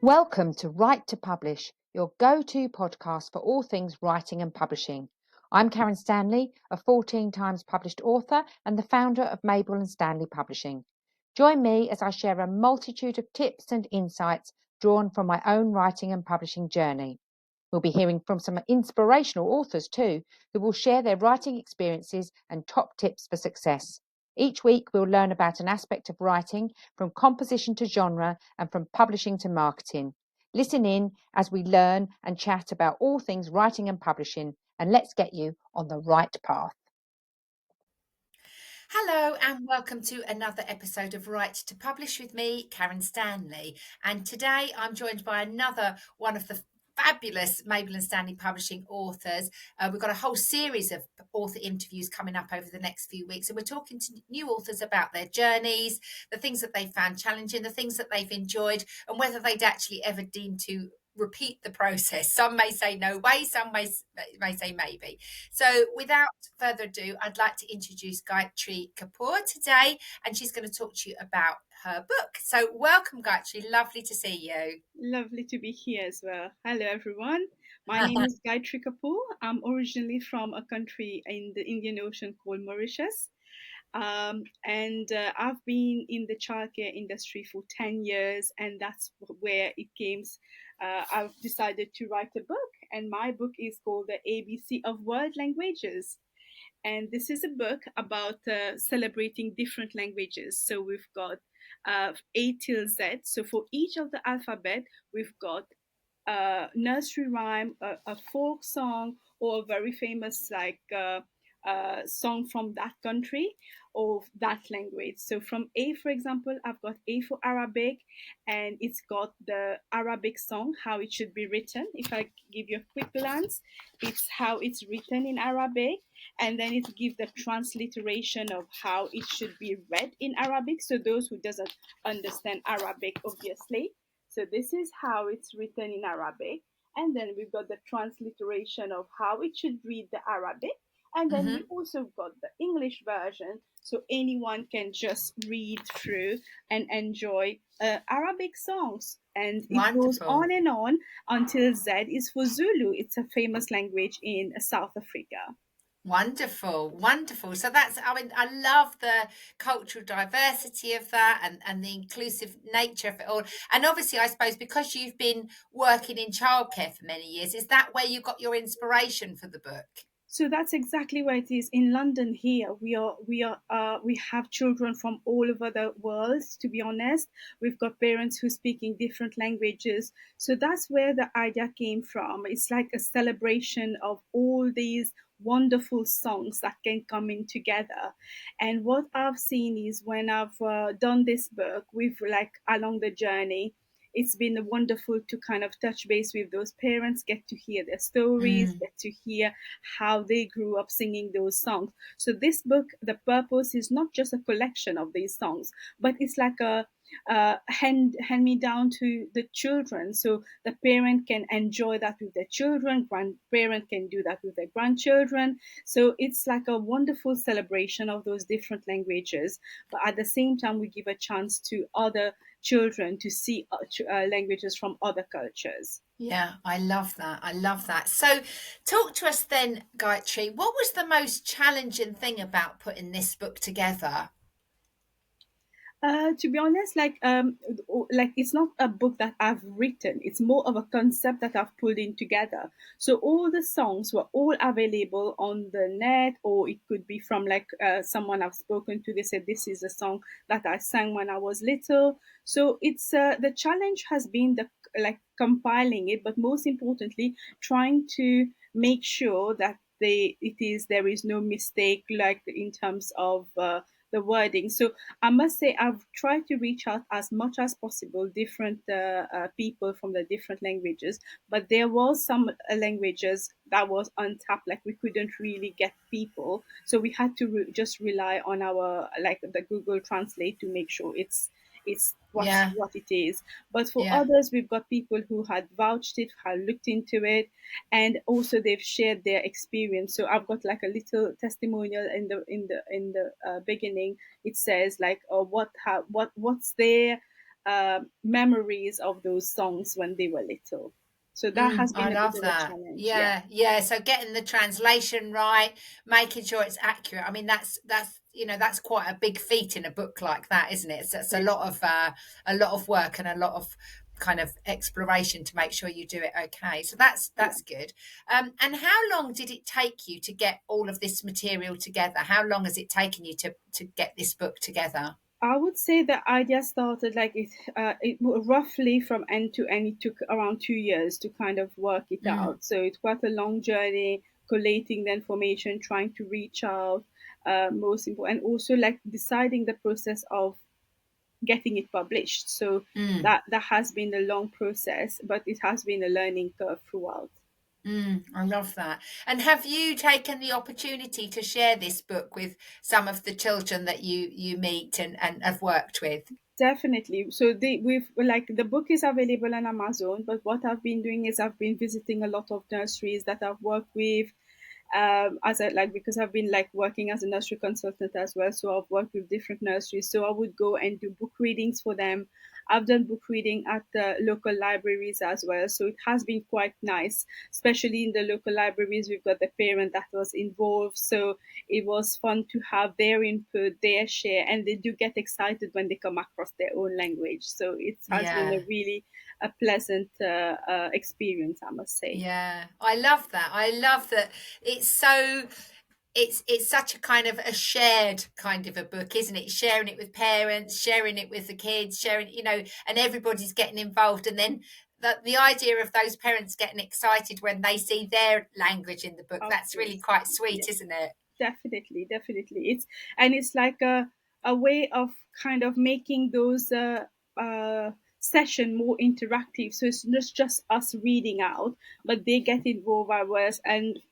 Welcome to Write to Publish, your go-to podcast for all things writing and publishing. I'm Karen Stanley, a 14 times published author and the founder of Mabel and Stanley Publishing. Join me as I share a multitude of tips and insights drawn from my own writing and publishing journey. We'll be hearing from some inspirational authors too, who will share their writing experiences and top tips for success. Each week, we'll learn about an aspect of writing, from composition to genre and from publishing to marketing. Listen in as we learn and chat about all things writing and publishing, and let's get you on the right path. Hello and welcome to another episode of Write to Publish with me, Karen Stanley. And today I'm joined by another one of the fabulous Mabel and Stanley Publishing authors. We've got a whole series of author interviews coming up over the next few weeks, and we're talking to new authors about their journeys, the things that they found challenging, the things that they've enjoyed, and whether they'd actually ever deem to repeat the process. Some may say no way, some may say maybe. So without further ado, I'd like to introduce Gaitree Cuppoor today, and she's going to talk to you about her book. So welcome, Gaitree. Lovely to see you. Lovely to be here as well. Hello, everyone. My name is Gaitree Cuppoor. I'm originally from a country in the Indian Ocean called Mauritius. And I've been in the childcare industry for 10 years, and that's where it came. I've decided to write a book, and my book is called The ABC of World Languages. And this is a book about celebrating different languages. So we've got A till Z. So for each of the alphabet, we've got a nursery rhyme, a folk song, or a very famous song from that country or that language. So from A, for example, I've got A for Arabic, and it's got the Arabic song, how it should be written. If I give you a quick glance, it's how it's written in Arabic, and then it gives the transliteration of how it should be read in Arabic. So those who doesn't understand Arabic, obviously. So this is how it's written in Arabic. And then we've got the transliteration of how it should read the Arabic. And then we also got the English version, so anyone can just read through and enjoy Arabic songs. And it goes Wonderful. on and on until Z is for Zulu. It's a famous language in South Africa. Wonderful, wonderful. So I love the cultural diversity of that and the inclusive nature of it all. And obviously, I suppose because you've been working in childcare for many years, is that where you got your inspiration for the book? So that's exactly where it is in London. Here we have children from all over the world. To be honest, we've got parents who speak in different languages. So that's where the idea came from. It's like a celebration of all these wonderful songs that can come in together. And what I've seen is when I've done this book, we've like along the journey, it's been wonderful to kind of touch base with those parents, get to hear their stories, get to hear how they grew up singing those songs. So this book, the purpose is not just a collection of these songs, but it's like a hand me down to the children, so the parent can enjoy that with their children, grandparent can do that with their grandchildren. So it's like a wonderful celebration of those different languages, but at the same time we give a chance to other children to see languages from other cultures. Yeah, I love that. I love that. So, talk to us then, Gayatri. What was the most challenging thing about putting this book together? To be honest, like it's not a book that I've written. It's more of a concept that I've pulled in together. So all the songs were all available on the net, or it could be from someone I've spoken to. They said this is a song that I sang when I was little. So it's the challenge has been the like compiling it, but most importantly, trying to make sure that there is no mistake, like in terms of the wording. So I must say I've tried to reach out as much as possible different people from the different languages, but there was some languages that was untapped, like we couldn't really get people, so we had to just rely on our like the Google Translate to make sure it's Yeah, what it is. But for yeah. others, we've got people who had vouched it, had looked into it, and also they've shared their experience. So I've got like a little testimonial in the beginning. It says like, what's there memories of those songs when they were little. So that has I been a bit love of a that. challenge. Yeah, Yeah. So getting the translation right, making sure it's accurate. I mean, that's that's quite a big feat in a book like that, isn't it? So it's yes. a lot of work and a lot of kind of exploration to make sure you do it okay. So Yeah. that's good. And how long did it take you to get all of this material together? How long has it taken you to get this book together? I would say the idea started like roughly from end to end. It took around 2 years to kind of work it Mm, out. So it's quite a long journey, collating the information, trying to reach out, most important, and also like deciding the process of getting it published. So mm. that has been a long process, but it has been a learning curve throughout. I love that. And have you taken the opportunity to share this book with some of the children that you meet and have worked with? Definitely. So we've like the book is available on Amazon, but what I've been doing is I've been visiting a lot of nurseries that I've worked with, as I like because I've been like working as a nursery consultant as well. So I've worked with different nurseries. So I would go and do book readings for them. I've done book reading at the local libraries as well. So it has been quite nice, especially in the local libraries. We've got the parent that was involved. So it was fun to have their input, their share, and they do get excited when they come across their own language. So it has been Yeah. a really a pleasant experience, I must say. Yeah. I love that. I love that it's so it's such a kind of a shared kind of a book, isn't it? Sharing it with parents, sharing it with the kids, sharing, and everybody's getting involved. And then the idea of those parents getting excited when they see their language in the book, Of that's really course. quite sweet, Yes. isn't it? Definitely, definitely. It's like a way of kind of making those uh, session more interactive. So it's not just us reading out, but they get involved as well.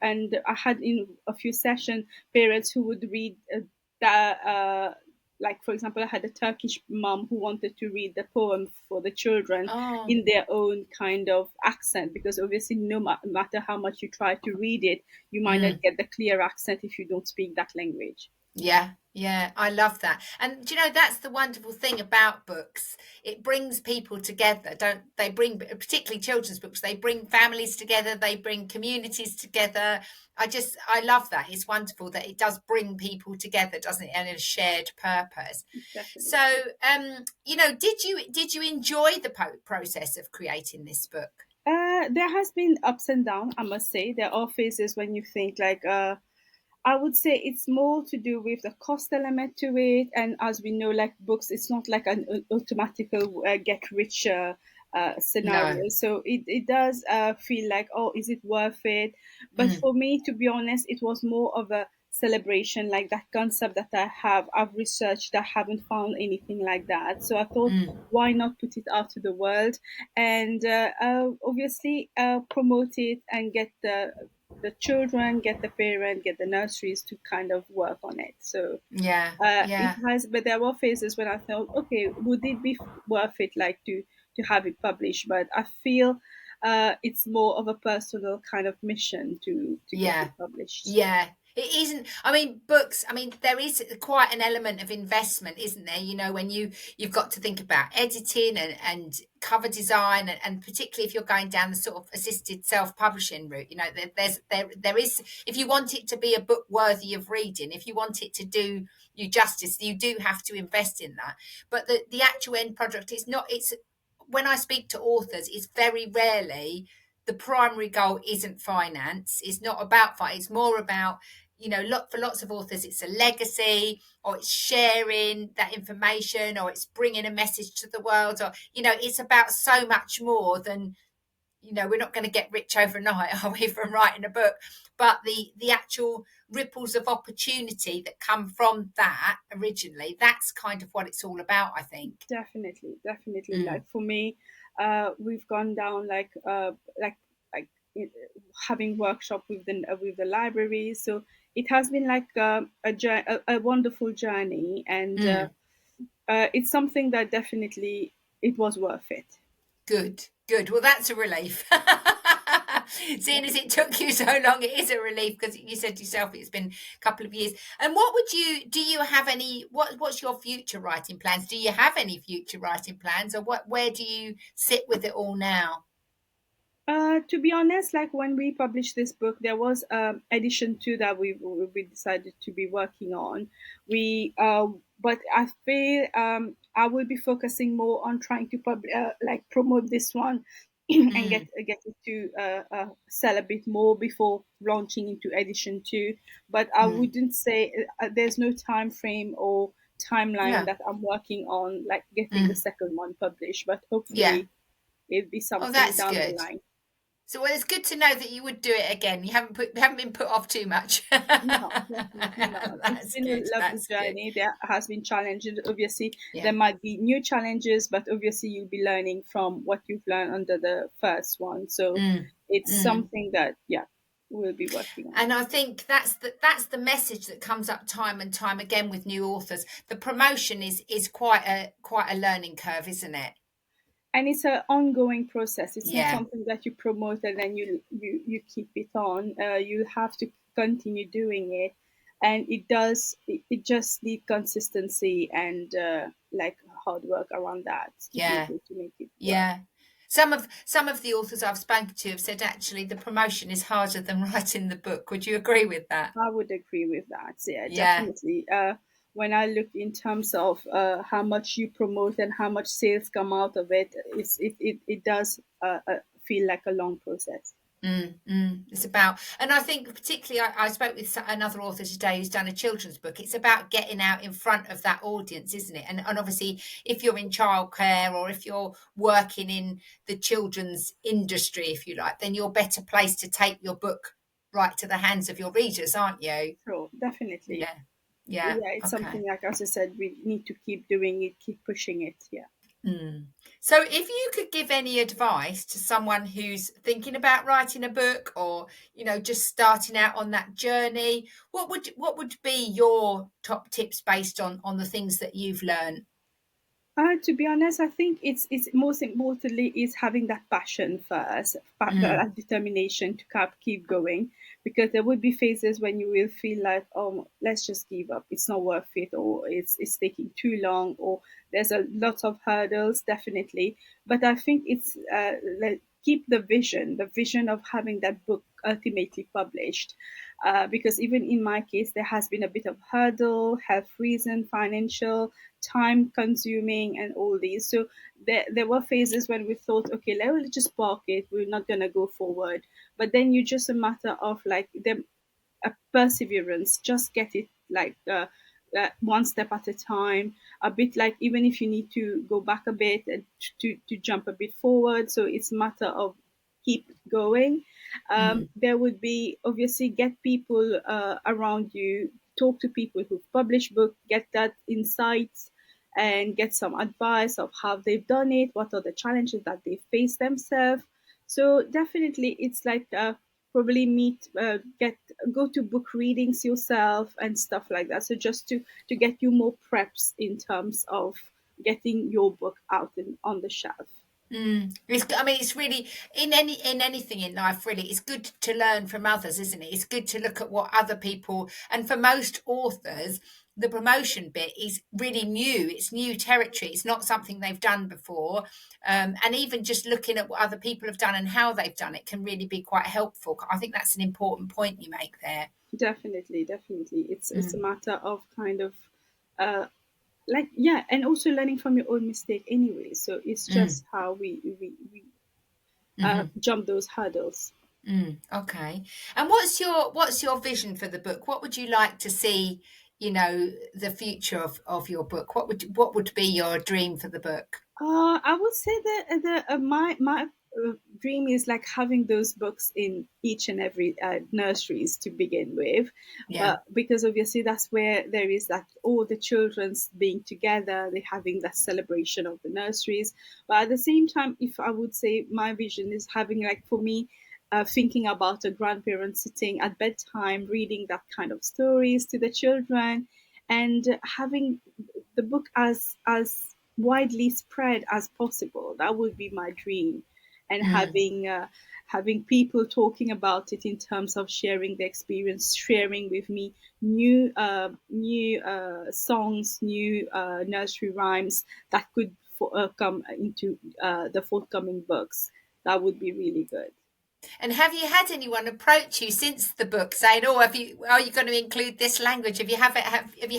And I had in a few session parents who would read the like for example, I had a Turkish mom who wanted to read the poem for the children Oh, in their own kind of accent, because obviously no matter how much you try to read it, you might not mm. get the clear accent if you don't speak that language. Yeah, I love that. And do you know, that's the wonderful thing about books. It brings people together, don't they? Bring, particularly children's books, they bring families together, they bring communities together. I love that. It's wonderful that it does bring people together, doesn't it? And a shared purpose. So, Definitely. did you enjoy the process of creating this book? There has been ups and downs, I must say. There are phases when you think like I would say it's more to do with the cost element to it, and as we know, like books, it's not like an automatical get rich No. scenario. So it does feel like, oh, is it worth it? But Mm, for me, to be honest, it was more of a celebration, like that concept that I've researched, I haven't found anything like that. So I thought, mm. why not put it out to the world and obviously promote it and get the children, get the parent, get the nurseries to kind of work on it. So Yeah, it yeah. has, but there were phases when I thought, okay, would it be worth it, like to have it published? But I feel it's more of a personal kind of mission to get Yeah. it published. Yeah. It isn't, I mean, books, I mean, there is quite an element of investment, isn't there? When you've got to think about editing and cover design and particularly if you're going down the sort of assisted self-publishing route, there is, if you want it to be a book worthy of reading, if you want it to do you justice, you do have to invest in that. But the actual end product is not, it's when I speak to authors, it's very rarely the primary goal isn't finance. It's not about finance. It's more about, for lots of authors, it's a legacy, or it's sharing that information, or it's bringing a message to the world, or it's about so much more than, we're not going to get rich overnight, are we, from writing a book? But the actual ripples of opportunity that come from that originally, that's kind of what it's all about, I think. Definitely, definitely. Mm, Like for me, we've gone down like like it, having workshop with the library. So it has been like a wonderful journey, and mm. it's something that definitely it was worth it. Good, good. Well, that's a relief. Seeing as it took you so long, it is a relief because you said yourself it's been a couple of years. And what would you do? You have any? What's your future writing plans? Do you have any future writing plans, or what? Where do you sit with it all now? To be honest, like when we published this book, there was edition two that we decided to be working on. But I feel I will be focusing more on trying to like promote this one and Mm, get it to sell a bit more before launching into edition two. But I mm. wouldn't say there's no time frame or timeline Yeah. that I'm working on, like getting the Mm, second one published. But yeah. hopefully, it'll be Oh, something that's down the good. line. So well, it's good to know that you would do it again. You haven't been put off too much. No, definitely not. It's That's been a good. lovely That's good. journey. There has been challenges. Obviously, Yeah. there might be new challenges, but obviously you'll be learning from what you've learned under the first one. So Mm, it's mm. something that, yeah, we'll be working on. And I think that's the message that comes up time and time again with new authors. The promotion is quite a learning curve, isn't it? And it's an ongoing process. It's not Yeah, something that you promote and then you keep it on. You have to continue doing it, and it just need consistency and like hard work around that to be yeah, able to make it work. yeah. Some of the authors I've spoken to have said actually the promotion is harder than writing the book. Would you agree with that? I would agree with that. Yeah, Yeah, definitely. When I look in terms of how much you promote and how much sales come out of it, it does feel like a long process. It's about, and I think particularly, I spoke with another author today who's done a children's book. It's about getting out in front of that audience, isn't it? And obviously, if you're in childcare or if you're working in the children's industry, if you like, then you're better placed to take your book right to the hands of your readers, aren't you? So definitely, Yeah, yeah, yeah, it's okay. something like as I said, we need to keep doing it, keep pushing it. Yeah. Mm. So, if you could give any advice to someone who's thinking about writing a book, or just starting out on that journey, what would be your top tips based on the things that you've learned? To be honest, I think it's most importantly is having that passion first, Mm, that determination to keep going, because there would be phases when you will feel like, oh, let's just give up. It's not worth it, or it's taking too long, or there's a lot of hurdles, definitely. But I think it's like keep the vision of having that book ultimately published. Because even in my case, there has been a bit of hurdle, health reason, financial, time consuming, and all these. So there were phases when we thought, okay, let's just park it, we're not going to go forward. But then you just a matter of like them a perseverance, just get it like one step at a time, a bit like even if you need to go back a bit and to jump a bit forward. So it's a matter of keep going. mm, There would be obviously get people around you, talk to people who've published books, get that insights and get some advice of how they've done it, what are the challenges that they face themselves. So definitely it's like probably meet get go to book readings yourself and stuff like that, so just to get you more preps in terms of getting your book out on the shelf. I mean, it's really in anything in life. Really, it's good to learn from others, isn't it? It's good to look at what other people. And for most authors, the promotion bit is really new. It's new territory. It's not something they've done before. And even just looking at what other people have done and how they've done it can really be quite helpful. I think that's an important point you make there. Definitely, it's a Mm, matter of kind of uh like, yeah, and also learning from your own mistake anyway, so it's mm, just how we mhm. jump those hurdles. Okay. And what's your vision for the book? What would you like to see, the future of your book? What would be your dream for the book? I would say that my dream is like having those books in each and every nurseries to begin with, Yeah. but because obviously that's where there is that all the children's being together, they having that celebration of the nurseries. But at the same time, if I would say my vision is having like for me. Thinking about a grandparent sitting at bedtime, reading that kind of stories to the children, and having the book as widely spread as possible. That would be my dream, and Mm, having people talking about it in terms of sharing their experience, sharing with me new songs, new nursery rhymes that could come into the forthcoming books. That would be really good. And have you had anyone approach you since the book saying, "Oh, are you going to include this language?" Have you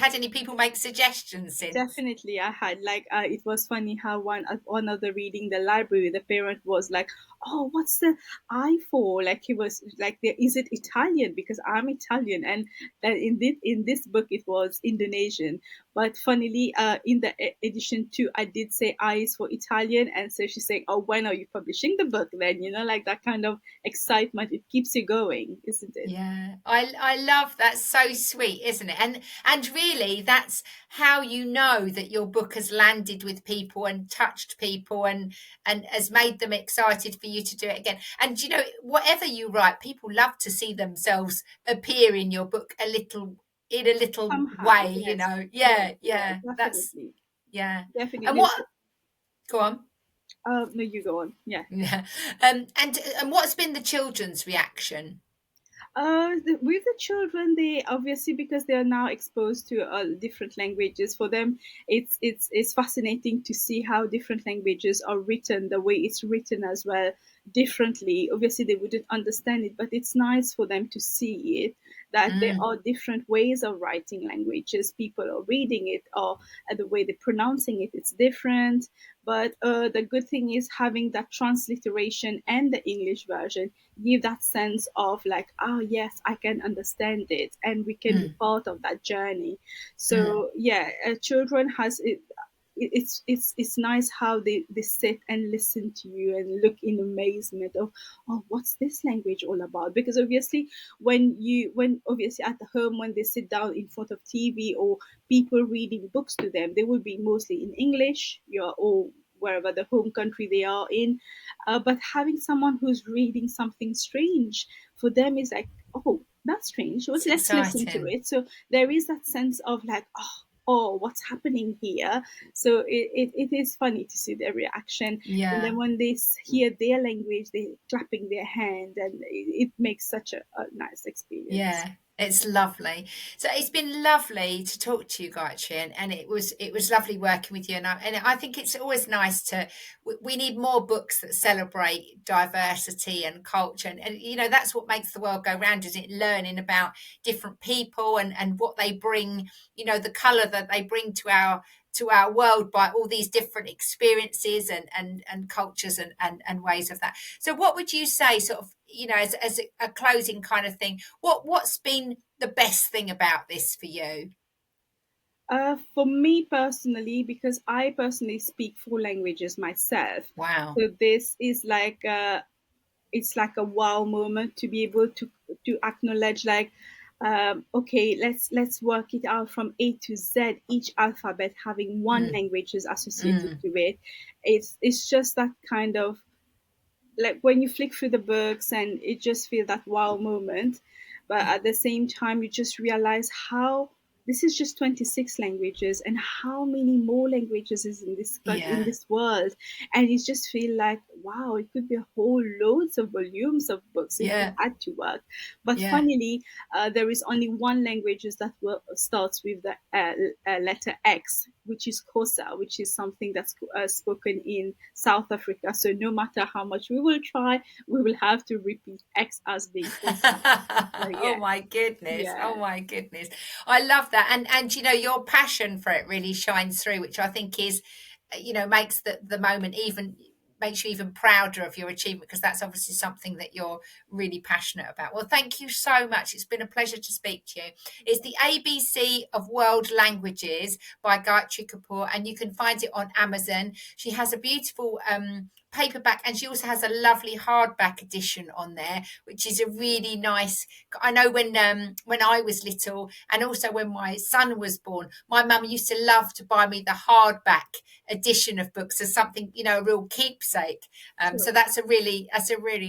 had any people make suggestions since? Definitely, I had it was funny how one of the reading the library, the parent was like, "Oh, what's the I for?" Like he was like, "Is it Italian?" Because I'm Italian, and in this book it was Indonesian. But funnily, in the edition two, I did say I is for Italian, and so she's saying, "Oh, when are you publishing the book?" Then like that kind of excitement. It keeps you going, isn't it? Yeah, I love that's so sweet, isn't it? And really, that's how you know that your book has landed with people and touched people and has made them excited for you to do it again. And whatever you write, people love to see themselves appear in your book in a little Somehow, way. yes, yeah, Yeah, yeah, yeah. That's definitely, yeah. And definitely. what? Go on. No, you go on. Yeah. Yeah. And what's been the children's reaction? With the children, they obviously, because they are now exposed to different languages. For them, it's fascinating to see how different languages are written, the way it's written as well, differently. Obviously, they wouldn't understand it, but it's nice for them to see it, that there Mm, are different ways of writing languages. People are reading it, or the way they're pronouncing it, it's different. But the good thing is having that transliteration and the English version give that sense of like, oh yes, I can understand it, and we can be mm, part of that journey. mm. So yeah, children has it. It's nice how they sit and listen to you and look in amazement of, oh, what's this language all about? Because obviously when obviously at the home, when they sit down in front of TV or people reading books to them, they will be mostly in English, or wherever the home country they are in. But having someone who's reading something strange for them is like, oh, that's strange. Well, It's let's listen to exciting. it. So there is that sense of like, oh, what's happening here? So it is funny to see their reaction. And Yeah. then when they hear their language, they're clapping their hand, and it makes such a nice experience. Yeah, it's lovely. So it's been lovely to talk to you, Gayatri, and it was lovely working with you. And I think it's always nice we need more books that celebrate diversity and culture, and that's what makes the world go round, isn't it? Learning about different people and what they bring, the colour that they bring to our world by all these different experiences and cultures and ways of that. So what would you say, sort of, as a closing kind of thing, what's been the best thing about this for you? For me personally, because I personally speak four languages myself, Wow. so this is like it's like a wow moment to be able to acknowledge, like, okay, let's work it out from A to Z, each alphabet having one Mm, language is associated mm, to it. It's just that kind of, like, when you flick through the books, and it just feels that wow moment. But at the same time, you just realize how this is just 26 languages, and how many more languages is in yeah, this world. And you just feel like, wow, it could be a whole loads of volumes of books if we yeah, had to work. But yeah, funnily, there is only one language that starts with the letter X, which is Xhosa, which is something that's spoken in South Africa. So no matter how much we will try, we will have to repeat X as being Xhosa. So oh yeah, my goodness, yeah. oh my goodness, I love that. And your passion for it really shines through, which I think is, makes the moment even, makes you even prouder of your achievement, because that's obviously something that you're really passionate about. Well, thank you so much. It's been a pleasure to speak to you. It's the ABC of World Languages by Gaitree Cuppoor, and you can find it on Amazon. She has a beautiful paperback, and she also has a lovely hardback edition on there, which is a really nice. I know when I was little, and also when my son was born, my mum used to love to buy me the hardback edition of books as something, a real keepsake. So Sure. that's a really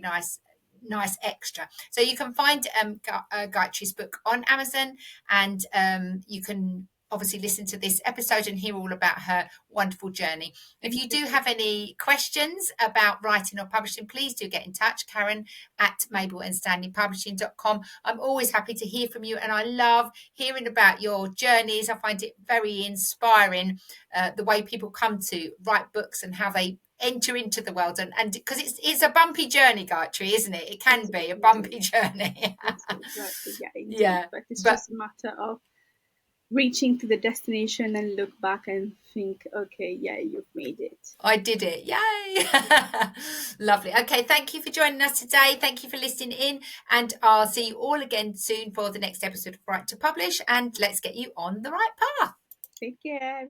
nice extra. So you can find Gayatri's book on Amazon, and you can obviously listen to this episode and hear all about her wonderful journey. If you do have any questions about writing or publishing, please do get in touch, Karen at mabelandstanleypublishing.com. I'm always happy to hear from you, and I love hearing about your journeys. I find it very inspiring, the way people come to write books and how they enter into the world, and because it's a bumpy journey, Gaitree, isn't it? It can be a bumpy journey. Exactly, yeah, indeed. Yeah, But it's just a matter of reaching to the destination and look back and think, okay, yeah, you've made it. I did it. Yay. Lovely. Okay, thank you for joining us today. Thank you for listening in, and I'll see you all again soon for the next episode of Write to Publish, and let's get you on the right path. Take care.